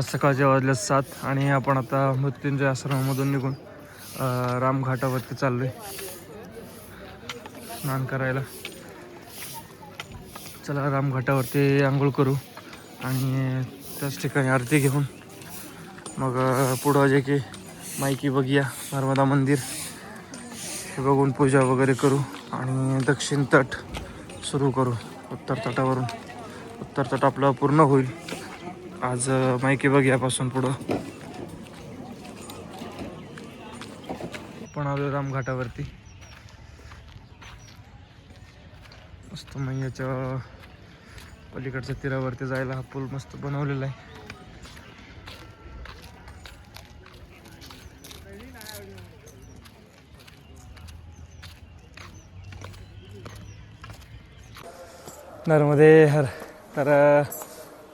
सकाळचे वाजले 7 आणि आपण आता मृत्युंजय आश्रमामधून निघून रामघाटावरती चाललोय स्नान करायला. चला रामघाटावरती आंघोळ करू आणि त्याच ठिकाणी आरती घेऊन मग पुढं जे की माईकी बघूया नर्मदा मंदिर हे बघून पूजा वगैरे करू आणि दक्षिण तट सुरू करू. उत्तर तटावरून उत्तर तट आपलं पूर्ण होईल आज माईकी बघियापासून पुढं. पण आलो रामघाटावरती. मस्त मैयाच्या पलीकडच्या तीरावरती जायला हा पूल मस्त बनवलेला आहे. नर्मदे हर. तर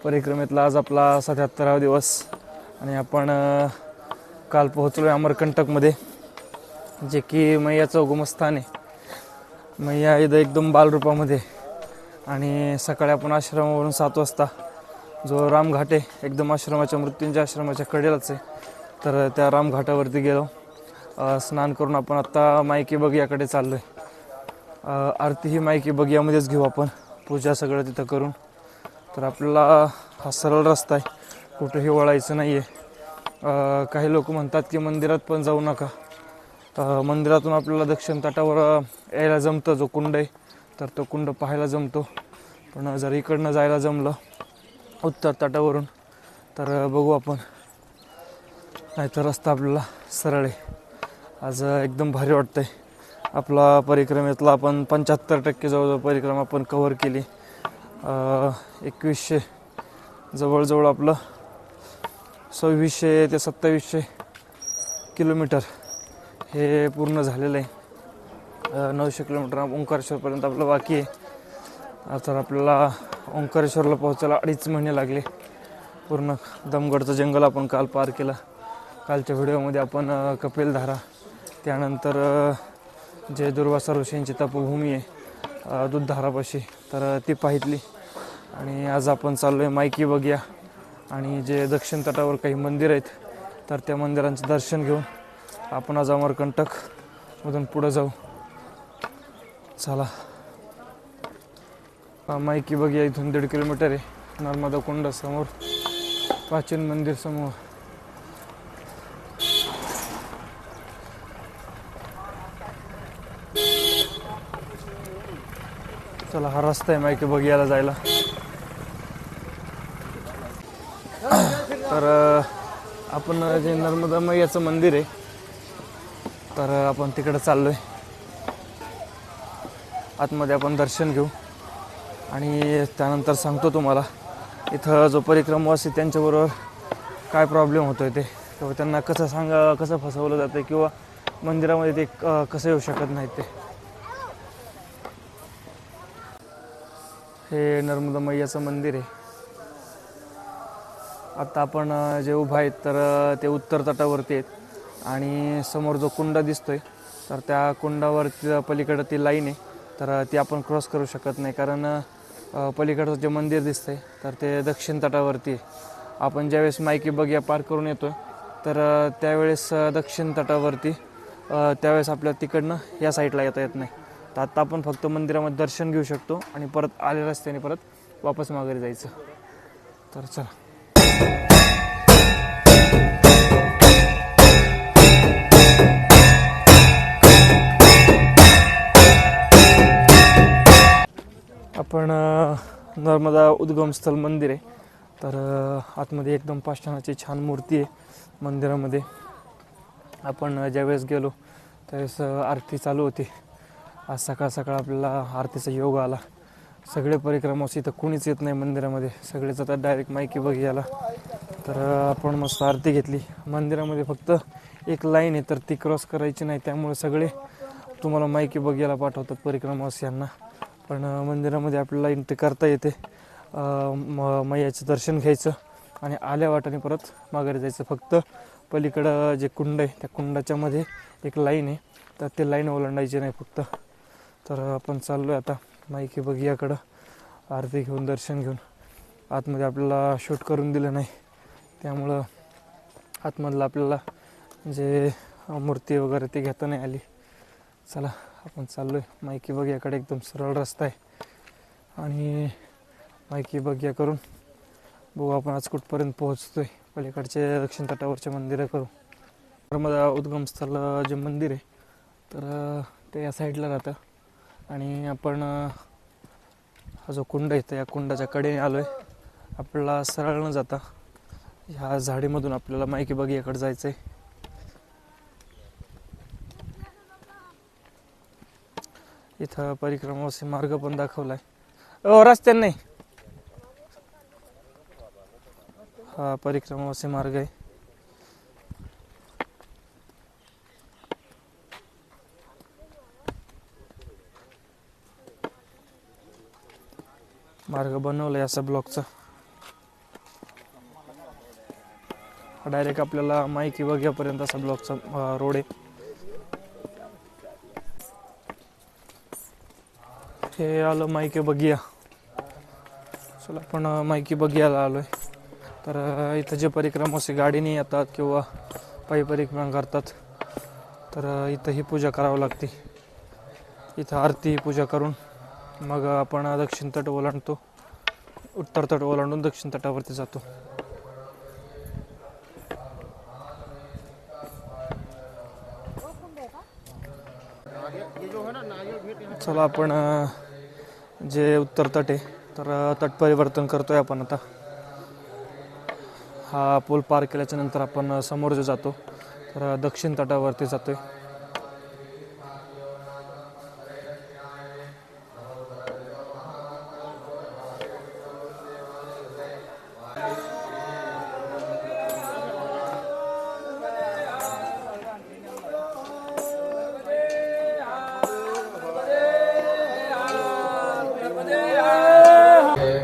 परिक्रमेतला आज आपला 77वा दिवस आणि आपण काल पोहोचलो आहे अमरकंटकमध्ये, जे की मैयाचं उगमस्थान आहे. मैया इथं एकदम बालरूपामध्ये आणि सकाळी आपण आश्रमावरून 7 वाजता जो रामघाट आहे एकदम आश्रमाच्या मृत्युंजय आश्रमाच्या कडेलाच आहे, तर त्या रामघाटावरती गेलो. स्नान करून आपण आत्ता माईकी बगियाकडे चाललो आहे. आरती ही माईकी बगियामध्येच घेऊ आपण, पूजा सगळं तिथं करून. तर आपल्याला हा सरळ रस्ता आहे, कुठेही वळायचं नाही आहे. काही लोक म्हणतात की मंदिरात पण जाऊ नका. मंदिरातून आपल्याला दक्षिण तटावर यायला जमतं, जो कुंड आहे तर तो कुंड पाहायला जमतो. पण जर इकडनं जायला जमलं उत्तर तटावरून तर बघू आपण, नाहीतर रस्ता आपल्याला सरळ आहे. आज एकदम भारी वाटतंय. आपला परिक्रमेतला आपण 75% जवळजवळ परिक्रमा आपण कव्हर केली. 2100 जवळजवळ आपलं 2600 ते 2700 किलोमीटर हे पूर्ण झालेलं आहे. 900 किलोमीटर ओंकारेश्वरपर्यंत आपलं बाकी आहे. तर आपल्याला ओंकारेश्वरला पोहोचायला 2.5 महिने लागले. पूर्ण दमगडचं जंगल आपण काल पार केलं. कालच्या व्हिडिओमध्ये आपण कपिलधारा, त्यानंतर जे दुर्वासा ऋषींची तपभूमी आहे दूधधारापाशी, तर ती पाहितली. आणि आज आपण चाललो आहे माईकी बगिया आणि जे दक्षिण तटावर काही मंदिर आहेत तर त्या मंदिरांचं दर्शन घेऊन आपण आज अमरकंटकमधून पुढं जाऊ. चला, माईकी बगिया इथून 1.5 किलोमीटर आहे. नर्मदा कुंड समोर, प्राचीन मंदिर समोर. चला, हा रस्ता आहे माईकी बगियाला जायला. तर आपण जे नर्मदा मैयाचं मंदिर आहे तर आपण तिकडे चाललोय. आतमध्ये आपण दर्शन घेऊ आणि त्यानंतर सांगतो तुम्हाला इथं जो परिक्रमावासी त्यांच्याबरोबर काय प्रॉब्लेम होतोय ते, किंवा त्यांना कसं फसवलं जातं, किंवा मंदिरामध्ये ते कसं येऊ शकत नाहीत ते. हे नर्मदा मैयाचं मंदिर आहे. आता आपण जे उभा आहेत तर ते उत्तर तटावरती आहेत आणि समोर जो कुंड दिसतोय तर त्या कुंडावरती पलीकडं ती लाईन आहे, तर ती आपण क्रॉस करू शकत नाही, कारण पलीकडचं जे मंदिर दिसतंय तर ते दक्षिण तटावरती आहे. आपण ज्यावेळेस माईकी बगिया पार करून येतो तर त्यावेळेस दक्षिण तटावरती त्यावेळेस आपल्या तिकडनं या साईडला येता येत नाही. तर आत्ता आपण फक्त मंदिरामध्ये दर्शन घेऊ शकतो आणि परत आलेल्या रस्त्याने परत वापस माघारी जायचं. तर चला. आपण नर्मदा उद्गमस्थल मंदिर आहे, तर आतमध्ये एकदम पाषाणाची छान मूर्ती आहे मंदिरामध्ये. आपण ज्यावेळेस गेलो त्यावेळेस आरती चालू होती. आज सकाळ सकाळ आपल्याला आरतीचा योग आला. सगळे परिक्रमावासी इथं कोणीच येत नाही मंदिरामध्ये, सगळेच आता डायरेक्ट माईकी बगियाला. तर आपण मस्त आरती घेतली. मंदिरामध्ये फक्त एक लाईन आहे तर ती क्रॉस करायची नाही, त्यामुळे सगळे तुम्हाला माईकी बगियाला पाठवतात परिक्रमावासियांना. पण मंदिरामध्ये आपल्याला एंट्री करता येते. मैयाचं दर्शन घ्यायचं आणि आल्या वाटाने परत माघारी जायचं. फक्त पलीकडं जे कुंड आहे त्या कुंडाच्या मध्ये एक लाईन आहे, तर ते लाईन ओलांडायची नाही फक्त. तर आपण चाललो आहे आता माईकी बगियाकडं आरती घेऊन, दर्शन घेऊन. आतमध्ये आपल्याला शूट करून दिलं नाही, त्यामुळं आतमधलं आपल्याला जे मूर्ती वगैरे ती घेता नाही आली. चला आपण चाललो आहे मायकी बगियाकडे. एकदम सरळ रस्ता आहे आणि मायकी बगिया करून बघू आपण आज कुठपर्यंत पोहोचतोय. पलीकडचे दक्षिण तटावरचे मंदिरं करू. नर्मदा उद्गमस्थळ जे मंदिर आहे तर ते या साईडला राहतं आणि आपण हा जो कुंड आहे या कुंडाच्या कडेने आलो आहे. आपल्याला सरळ न जाता ह्या झाडीमधून आपल्याला मायकी बगियाकडे जायचं आहे. इथं परिक्रमावासी मार्ग पण दाखवलाय. रस्त्याने नाही, हा परिक्रमावासी मार्ग आहे. मार्ग बनवलाय असा ब्लॉकचा. डायरेक्ट आपल्याला मायकी बगियापर्यंत असा ब्लॉकचा रोड आहे. हे आलं मायकी बगिया. चला आपण मायकी बगियाला आलोय. तर इथं जे परिक्रमावासी गाडीने येतात किंवा पायी परिक्रमा करतात तर इथं ही पूजा करावी लागते. इथं आरती पूजा करून मग आपण दक्षिण तट ओलांडतो. उत्तर तट ओलांडून दक्षिण तटावरती जातो. चला आपण जे उत्तर तट आहे तर तट परिवर्तन करतोय आपण आता. हा पूल पार केल्याच्या नंतर आपण समोर जो जातो तर दक्षिण तटावरती जातोय.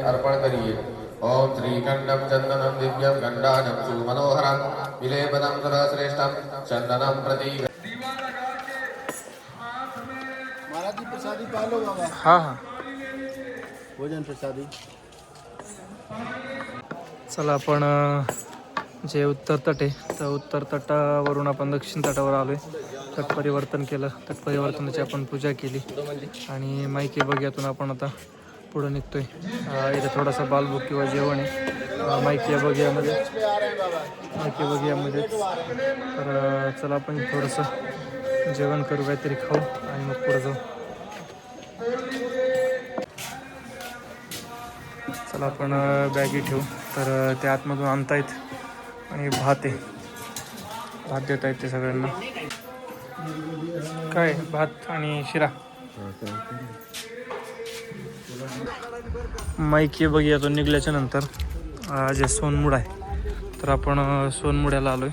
अर्पण करिए. ओम श्रीकंडम चंदनम दिव्यम गंडानम सुमनोहरम विलेपदम सर्वश्रेष्ठम चंदनम प्रति. महाराज जी प्रसादी पालो बाबा. हां हां भोजन प्रसादी. चला आपण जे उत्तर तट आहे तर उत्तर तटावरून आपण दक्षिण तटावर आलोय. तट परिवर्तन केलं. तट परिवर्तनाची आपण पूजा केली आणि मायकी बगियातून आपण आता पुढं निघतोय. इथे थोडासा बालभोग किंवा जेवण आहे मायकी बगियामध्ये. तर चला आपण थोडंसं जेवण करू, काहीतरी खाऊ आणि मग पुढं जाऊ. चला आपण बॅगी ठेवू. तर त्या आतमधून आणतायत आणि भात आहे. भात देत आहेत ते सगळ्यांना. काय भात आणि शिरा. मायकी बगियातून निघल्याच्या नंतर जे सोनमुड आहे तर आपण सोनमुड्याला आलोय.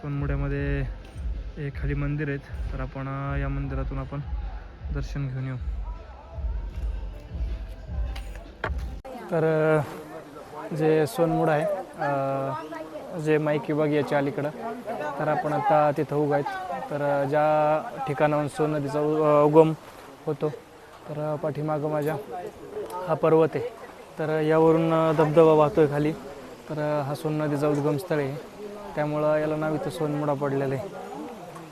सोनमुड्यामध्ये हे खाली मंदिर आहेत तर आपण या मंदिरातून आपण दर्शन घेऊन येऊ. तर जे सोनमुड आहे जे मायकी बगियाच्या अलीकडं तर आपण आता तिथं उभं आहेत. तर ज्या ठिकाणाहून सोन नदीचा उगम होतो तर पाठीमागं माझ्या हा पर्वत आहे. तर यावरून धबधबा वाहतोय खाली. तर हा सोन नदीचा उद्गमस्थळ आहे त्यामुळं याला नाव इथं सोनमुडा पडलेलं आहे.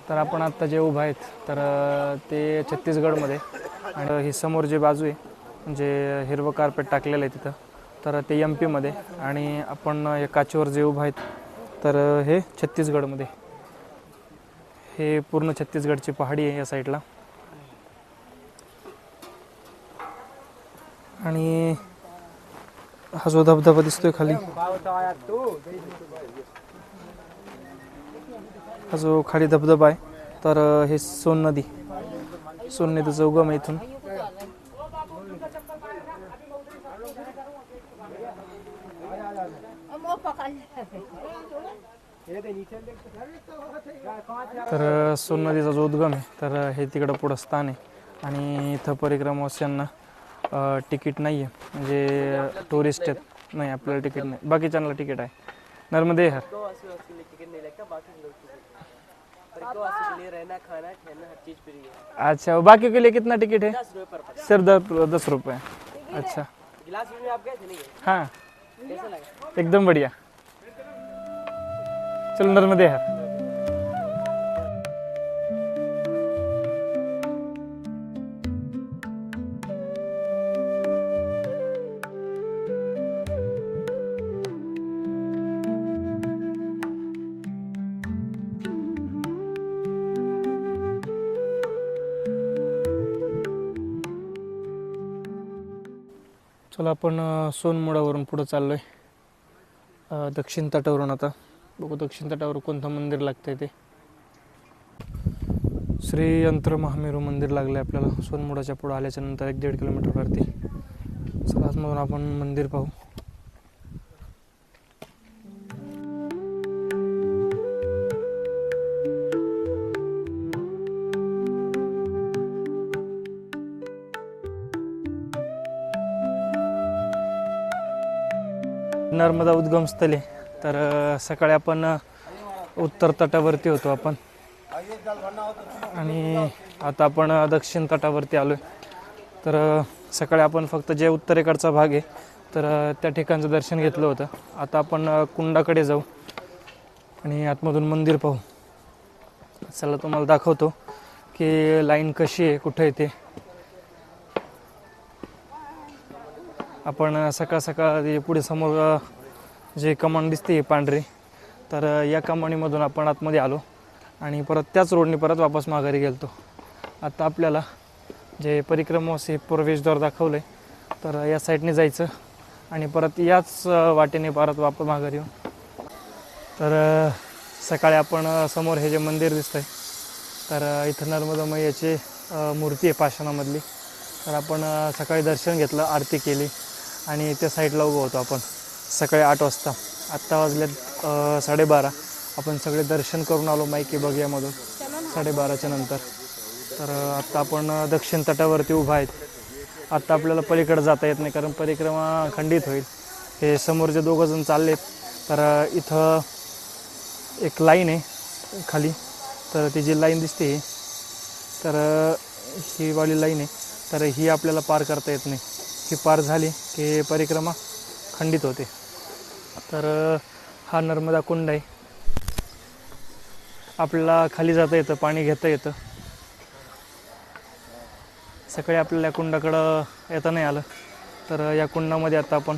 तर आपण आत्ता जे उभं आहेत तर ते छत्तीसगडमध्ये. आणि ही समोर जी बाजू आहे म्हणजे हिरवं कार्पेट टाकलेलं आहे तिथं तर ते MP मध्ये. आणि आपण या काचेवर जे उभं आहेत तर हे छत्तीसगडमध्ये. हे पूर्ण छत्तीसगडची पहाडी आहे या साईडला. आणि हा जो धबधबा दिसतोय खाली हा जो खाली धबधबा आहे तर हे सोन नदीचा उगम आहे इथून. तर सोन नदीचा जो उद्गम आहे तर हे तिकडं पुढं स्थान आहे. आणि इथं परिक्रमावासियांना तिकीट नाही आहे म्हणजे टुरिस्ट आहेत नाही. आपल्याला तिकीट नाही, बाकीच्यांना तिकीट आहे. नर्मदे हर अच्छा. बाकी के लिए कितना टिकट है? सिर्फ 10 रुपये. अच्छा. हाँ एकदम बढ़िया. चल नर्मदे हर. चला आपण सोनमुडावरून पुढं चाललोय दक्षिण तटावरून. आता बघू दक्षिण तटावर कोणतं मंदिर लागतंय ते. श्री यंत्र महामेरू मंदिर लागलं आहे आपल्याला सोनमुडाच्या पुढं आल्याच्या नंतर 1-1.5 किलोमीटरवरती. चला आतमधून आपण मंदिर पाहू. नर्मदा उद्गमस्थळी. तर सकाळी आपण उत्तर तटावरती होतो आपण आणि आता आपण दक्षिण तटावरती आलो आहे. तर सकाळी आपण फक्त जे उत्तरेकडचा भाग आहे तर त्या ठिकाणचं दर्शन घेतलं होतं. आता आपण कुंडाकडे जाऊ आणि आतमधून मंदिर पाहू. चला तुम्हाला दाखवतो की लाईन कशी आहे, कुठं आहे ते. आपण सकाळ सकाळ पुढे समोर जे कमान दिसते पांढरी, तर या कमानीमधून आपण आतमध्ये आलो आणि परत त्याच रोडने परत वापस माघारी गेलतो. आता आपल्याला जे परिक्रमावासी प्रवेशद्वार दाखवलं आहे तर या साईडने जायचं आणि परत याच वाटेने परत वापस माघारी येऊ. तर सकाळी आपण समोर हे जे मंदिर दिसतंय तर इथं नर्मदा मैयाची मूर्ती आहे पाषाणामधली. तर आपण सकाळी दर्शन घेतलं, आरती केली आणि त्या साईडला उभं होतो आपण सकाळी 8 वाजता. आत्ता वाजले 12:30. आपण सगळे दर्शन करून आलो माईकी बगियामधून 12:30च्या नंतर. तर आत्ता आपण दक्षिण तटावरती उभा आहेत. आत्ता आपल्याला पलीकडे जाता येत नाही कारण परिक्रमा खंडित होईल. हे समोर जे दोघंजण चाललेत तर इथं एक लाईन आहे खाली, तर ती जी लाईन दिसते तर ही वाली लाईन आहे, तर ही आपल्याला पार करता येत नाही. ही पार झाली की परिक्रमा खंडित होते. तर हा नर्मदा कुंड आहे. आपल्याला खाली जाता येतं, पाणी घेता येतं. सकाळी आपल्याला या कुंडाकडं येता नाही आलं तर या कुंडामध्ये आता आपण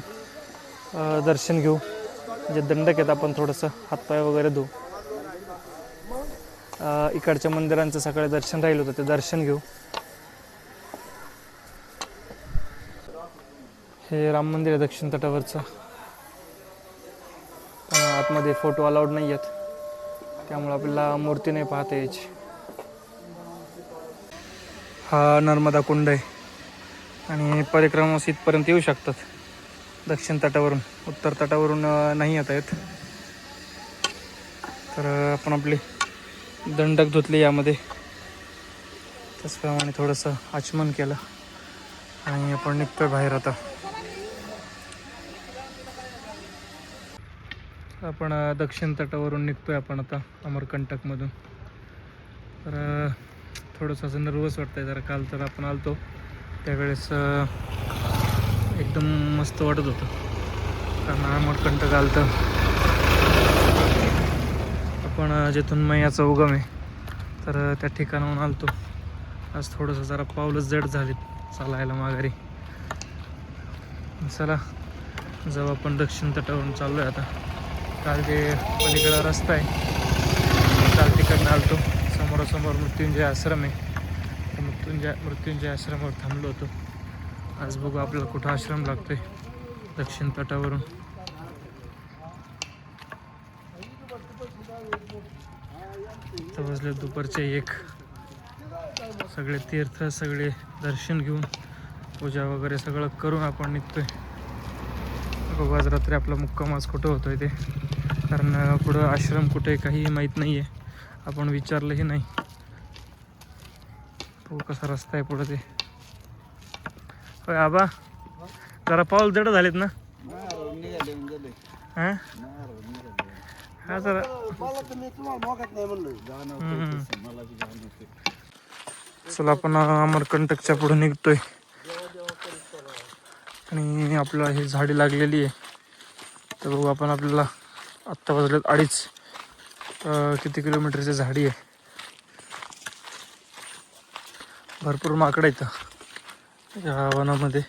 दर्शन घेऊ. जे दंडक आहेत आपण थोडंसं हातपाय वगैरे धुवू. इकडच्या मंदिरांचं सकाळी दर्शन राहिलं होतं ते दर्शन घेऊ. हे राम मंदिर आहे दक्षिण तटावरचं. आतमध्ये फोटो अलाउड नाही आहेत त्यामुळे आपल्याला मूर्ती नाही पाहता यायची. हा नर्मदा कुंड आहे आणि परिक्रमास इथपर्यंत येऊ शकतात दक्षिण तटावरून. उत्तर तटावरून नाही येता येत. तर आपण आपली दंडक धुतली यामध्ये, त्याचप्रमाणे थोडंसं आचमन केलं आणि आपण निघतोय बाहेर. आता आपण दक्षिण तटावरून निघतोय आपण आता अमरकंटकमधून. तर थोडंसं असं नर्वस वाटतंय जरा. काल तर आपण आलतो त्यावेळेस एकदम मस्त वाटत होतं कारण अमरकंटक आलतं. आपण जिथून मैयाचा उगम आहे तर त्या ठिकाणाहून आलतो. आज थोडंसं जरा पावलं जड झालीत चालायला माघारी. चला जाऊ आपण दक्षिण तटावरून चाललो आहे आता. काल जे पलीकडा रस्ता आहे काल तिकडनं आलतो. समोरासमोर मृत्युंजय आश्रम आहे. मृत्युंजय आश्रमावर थांबलो होतो. आज बघू आपल्याला कुठं आश्रम लागतोय दक्षिण तटावरून. वाजले दुपारचे 1. सगळे तीर्थ सगळे दर्शन घेऊन पूजा वगैरे सगळं करून आपण निघतोय. बघू आज रात्री आपला मुक्काम आज कुठं होतोय ते, कारण पुढं आश्रम कुठे काही माहीत नाही आहे. आपण विचारलंही नाही. बघू कसा रस्ता आहे पुढं ते. होय आबा जरा पाऊल जड झालेत ना. हां हा जरा चला आपण अमरकंटकच्या पुढे निघतोय आणि आपल्याला ही झाडी लागलेली आहे तर बघू आपण आपल्याला आत्ता वाजलेत 2:30. किती किलोमीटरची झाडी आहे. भरपूर माकडं येतं या वनामध्ये.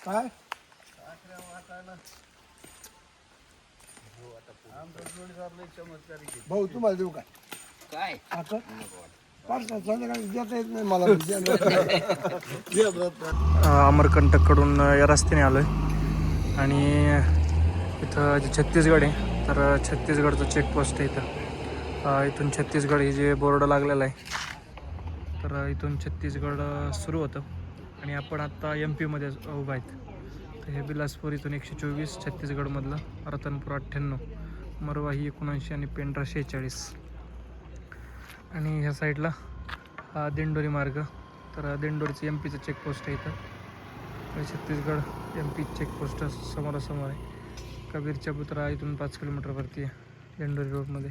काय भाऊ तुम्हाला देऊ काय आता पार्सल संध्याकाळी देता येत नाही मला. अमरकंटककडून या रस्त्याने आलो आहे आणि इथं जे छत्तीसगड आहे तर छत्तीसगडचं चेकपोस्ट आहे इथं. इथून छत्तीसगड हे जे बोर्ड लागलेलं आहे तर इथून छत्तीसगड सुरू होतं आणि आपण आत्ता MP मध्ये उभा आहेत. तर हे बिलासपूर इथून 124, छत्तीसगडमधलं रतनपूर 98, मरवाही 79 आणि पेंड्रा 46. आणि ह्या साईडला हा दिंडोरी मार्ग. तर दिंडोरीचं MPचं चेकपोस्ट आहे इथं. छत्तीसगड MP चेकपोस्ट समोरासमोर आहे. कबीरच्या पुतळा इथून 5 किलोमीटरवरती आहे दिंडोरी रोडमध्ये.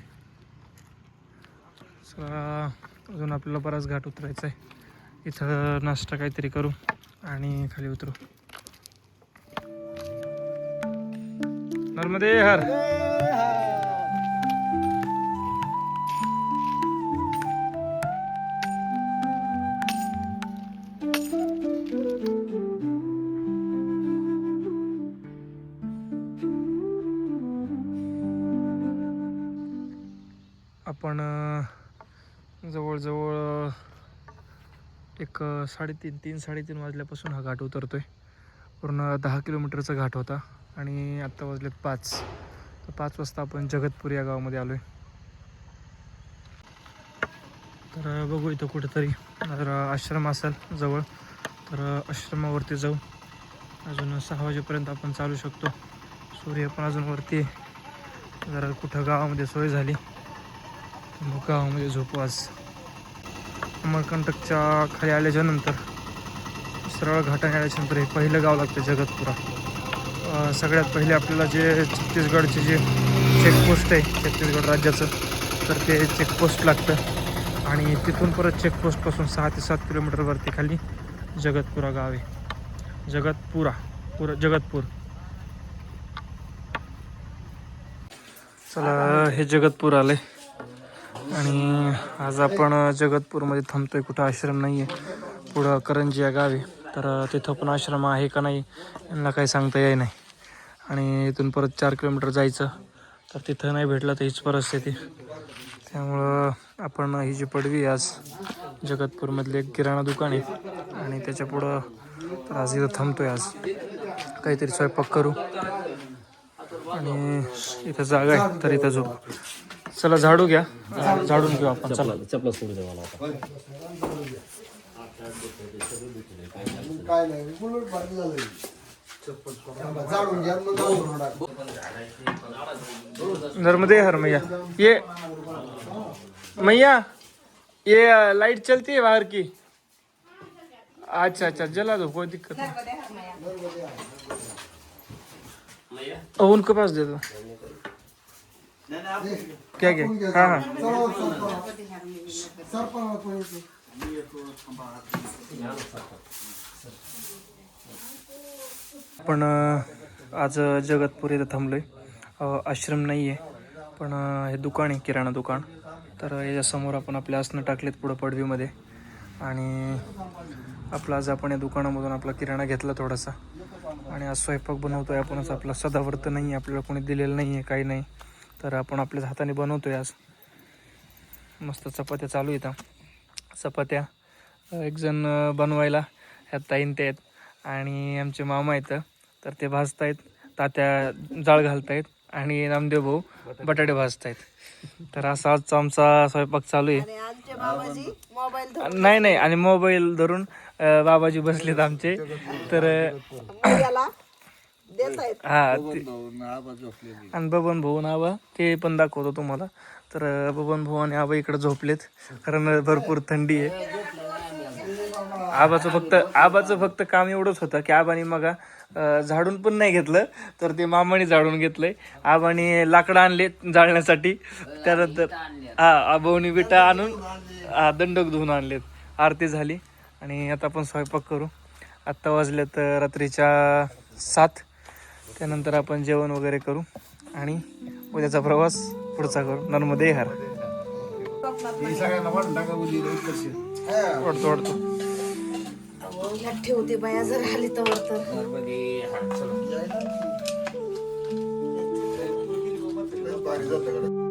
चला अजून आपल्याला बराच घाट उतरायचा आहे. इथं नाश्ता काहीतरी करू आणि खाली उतरू. नर्मदे हर. आपण जवळजवळ एक 3:30 वाजल्यापासून हा घाट उतरतोय. पूर्ण 10 किलोमीटरचा घाट होता आणि आत्ता वाजलेत 5. तर 5 वाजता आपण जगतपूर या गावामध्ये आलो आहे. तर बघू इथं कुठेतरी जर आश्रम असेल जवळ तर आश्रमावरती जाऊ. अजून 6 वाजेपर्यंत आपण चालू शकतो. सूर्य पण अजून वरती. जरा कुठं गावामध्ये सोय झाली मग गावामध्ये झोपू. आज अमरकंटकच्या खाली आल्याच्या नंतर सरळ घाटाने आल्याच्यानंतर हे पहिलं गाव लागतं जगतपुरा. सगळ्यात पहिले आपल्याला जे छत्तीसगडचे जे चेकपोस्ट आहे छत्तीसगड राज्याचं तर ते चेकपोस्ट लागतं आणि तिथून परत चेकपोस्टपासून 6 ते 7 किलोमीटरवरती खाली जगतपुरा गाव आहे. जगतपूर. चला हे जगतपूर आलंय आणि आज आपण जगतपूरमध्ये थांबतोय. कुठं आश्रम नाही आहे. पुढं करंजी या गावी तर तिथं पण आश्रम आहे का नाही यांना काही सांगता येई नाही. आणि इथून परत 4 किलोमीटर जायचं तर तिथं नाही भेटलं तर हीच परिस्थिती. त्यामुळं आपण ही जी पडवी आज जगतपूरमधले एक किराणा दुकान आहे आणि त्याच्या पुढं तर आज इथं थांबतोय. आज काहीतरी स्वयंपाक करू आणि इथं जागा आहे तर इथं झोप. चला झाडू घ्या. झाडून घेऊ आपण. चला चपला सोडू द्या मला आता. काय नाही बुलेट पार्टी झालं जाडून घ्या मग जाऊन नर्मदे हर मैया. ये मैया ये लाइट चलती है बाहर की. अच्छा अच्छा जला दो कोई दिक्कत नहीं. उनके पास दे दो. क्या क्या हाँ हाँ आपण आज जगतपूर इथं थांबलोय. आश्रम नाही आहे पण हे दुकान आहे किराणा दुकान. तर याच्यासमोर आपण आपले आसनं टाकलेत पुढं पडवीमध्ये आणि आपला आज आपण या दुकानामधून आपला किराणा घेतला थोडासा आणि आज स्वयंपाक बनवतोय आपणच. आपला सदाव्रत नाही आहे, आपल्याला कोणी दिलेलं नाही आहे, काही नाही. तर आपण आपल्याच हाताने बनवतोय आज. मस्त चपात्या चालू आहेत. चपात्या एक जण बनवायला ह्या ताईन ते आहेत आणि आमचे मामा आहेत तर ते भाजतायत. तात्या जाळ घालतायत आणि नामदेव भाऊ बटाटे भाजतायत. तर असा आजचा आमचा स्वयंपाक चालू आहे. नाही नाही आणि मोबाईल धरून बाबाजी बसलेत आमचे. तर हा आणि बबन भाऊ आणि आबा ते पण दाखवतो तुम्हाला. तर बबन भाऊ आणि आबा इकडे झोपलेत कारण भरपूर थंडी आहे. आबाचं फक्त काम एवढंच होतं की आबाने मग झाडून पण नाही घेतलं तर ते मामाने झाडून घेतलंय. आबाने लाकडं आणले जाळण्यासाठी. त्यानंतर आबाने विटा आणून दंडक धुवून आणलेत. आरती झाली आणि आता आपण स्वयंपाक करू. आत्ता वाजल्यात रात्रीच्या 7. त्यानंतर आपण जेवण वगैरे करू आणि उद्याचा प्रवास पुढचा करू. नर्मदे हर. वाढतो ठेवते बाया जर आली तर भारी जातं